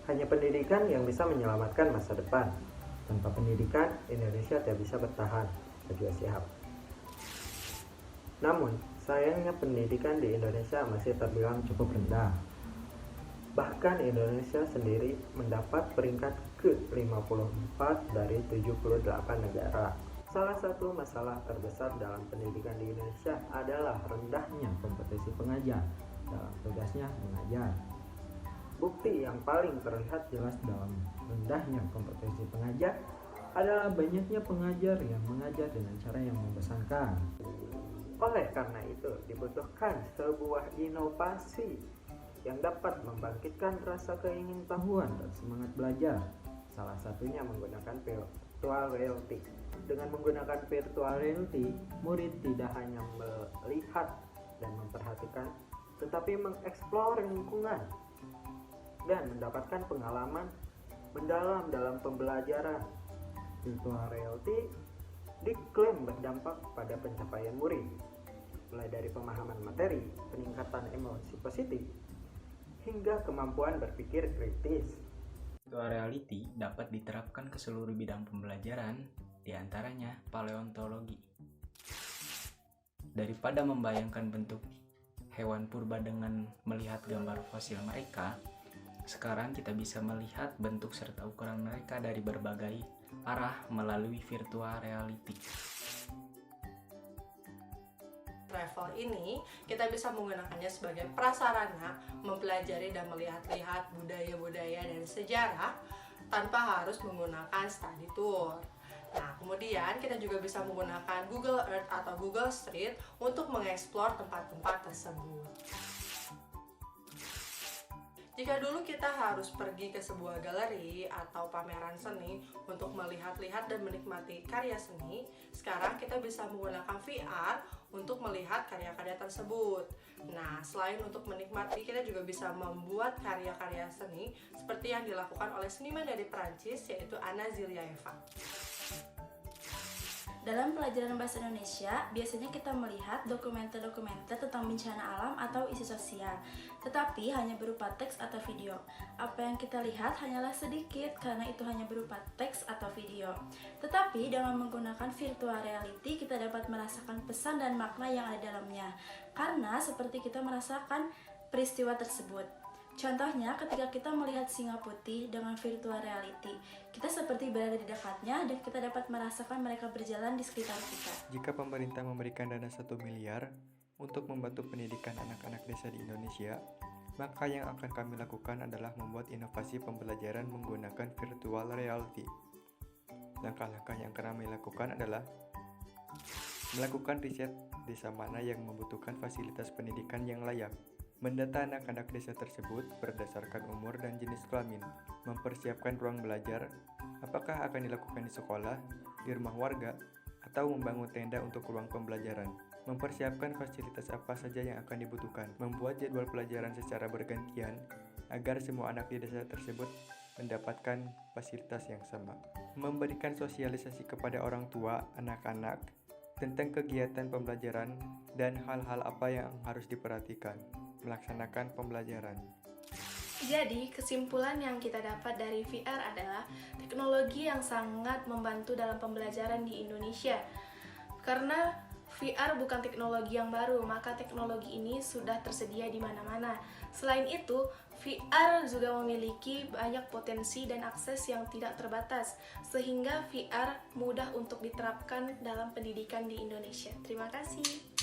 Hanya pendidikan yang bisa menyelamatkan masa depan. Tanpa pendidikan, Indonesia tidak bisa bertahan, Najwa Shihab. Namun, sayangnya pendidikan di Indonesia masih terbilang cukup rendah. Bahkan Indonesia sendiri mendapat peringkat ke-54 dari 78 negara. Salah satu masalah terbesar dalam pendidikan di Indonesia adalah rendahnya kompetensi pengajar dalam tugasnya mengajar. Bukti yang paling terlihat jelas dalam rendahnya kompetensi pengajar adalah banyaknya pengajar yang mengajar dengan cara yang membosankan. Oleh karena itu, dibutuhkan sebuah inovasi yang dapat membangkitkan rasa keingintahuan dan semangat belajar. Salah satunya menggunakan virtual reality. Dengan menggunakan virtual reality, murid tidak hanya melihat dan memperhatikan, tetapi mengeksplor lingkungan dan mendapatkan pengalaman mendalam dalam pembelajaran. Virtual reality diklaim berdampak pada pencapaian murid, mulai dari pemahaman materi, peningkatan emosi positif, hingga kemampuan berpikir kritis. Virtual reality dapat diterapkan ke seluruh bidang pembelajaran, diantaranya paleontologi. Daripada membayangkan bentuk hewan purba dengan melihat gambar fosil mereka, sekarang kita bisa melihat bentuk serta ukuran mereka dari berbagai arah melalui virtual reality. Travel ini kita bisa menggunakannya sebagai prasarana mempelajari dan melihat-lihat budaya-budaya dan sejarah tanpa harus menggunakan study tour. Nah, kemudian kita juga bisa menggunakan Google Earth atau Google Street untuk mengeksplor tempat-tempat tersebut. Jika dulu kita harus pergi ke sebuah galeri atau pameran seni untuk melihat-lihat dan menikmati karya seni, sekarang kita bisa menggunakan VR untuk melihat karya-karya tersebut. Nah, selain untuk menikmati, kita juga bisa membuat karya-karya seni seperti yang dilakukan oleh seniman dari Prancis, yaitu Anna Ziliaeva. Dalam pelajaran bahasa Indonesia, biasanya kita melihat dokumenter-dokumenter tentang bencana alam atau isu sosial, tetapi hanya berupa teks atau video. Apa yang kita lihat hanyalah sedikit karena itu hanya berupa teks atau video. Tetapi dengan menggunakan virtual reality, kita dapat merasakan pesan dan makna yang ada dalamnya, karena seperti kita merasakan peristiwa tersebut. Contohnya, ketika kita melihat singa putih dengan virtual reality, kita seperti berada di dekatnya dan kita dapat merasakan mereka berjalan di sekitar kita. Jika pemerintah memberikan dana 1 miliar untuk membantu pendidikan anak-anak desa di Indonesia, maka yang akan kami lakukan adalah membuat inovasi pembelajaran menggunakan virtual reality. Langkah-langkah yang kami lakukan adalah melakukan riset desa mana yang membutuhkan fasilitas pendidikan yang layak, mendata anak-anak desa tersebut berdasarkan umur dan jenis kelamin, mempersiapkan ruang belajar, apakah akan dilakukan di sekolah, di rumah warga, atau membangun tenda untuk ruang pembelajaran, mempersiapkan fasilitas apa saja yang akan dibutuhkan, membuat jadwal pelajaran secara bergantian agar semua anak di desa tersebut mendapatkan fasilitas yang sama, memberikan sosialisasi kepada orang tua anak-anak tentang kegiatan pembelajaran dan hal-hal apa yang harus diperhatikan, melaksanakan pembelajaran. Jadi, kesimpulan yang kita dapat dari VR adalah teknologi yang sangat membantu dalam pembelajaran di Indonesia. Karena VR bukan teknologi yang baru, maka teknologi ini sudah tersedia di mana-mana. Selain itu, VR juga memiliki banyak potensi dan akses yang tidak terbatas, sehingga VR mudah untuk diterapkan dalam pendidikan di Indonesia. Terima kasih.